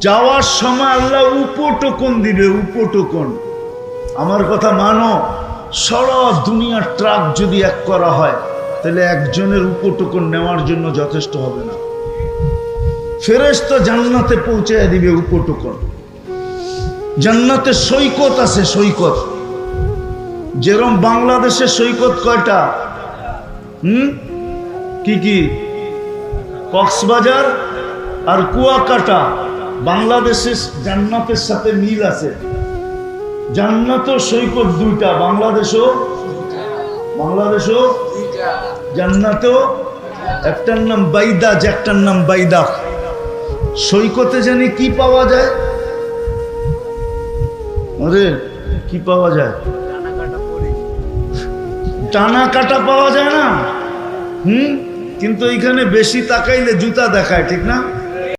যাওয়ার সময় আল্লাহ উপটোকন দিবে, উপটোকন। আমার কথা মানো, সারা দুনিয়ার ট্রাক যদি এক করা হয় তাহলে একজনের উপটোকন নেওয়ার জন্য যথেষ্ট হবে না। ফেরেশতা জান্নাতে পৌঁছায় দিবে উপটোকন। জান্নাতে সৈকত আছে, সৈকত। যেরকম বাংলাদেশের সৈকত কয়টা? কি কি? কক্সবাজার আর কুয়াকাটা। বাংলাদেশের জান্নাতের সাথে মিল আছে। জান্নাতও সৈকত দুইটা, বাংলাদেশও জান্নাতও। একটার নাম বাইদাজ, একটার নাম বাইদাক। সৈকতে জানি কি পাওয়া যায়? আরে কি পাওয়া যায়? টানা কাটা পাওয়া যায় না? কিন্তু এখানে বেশি তাকাইলে জুতা দেখায়, ঠিক না?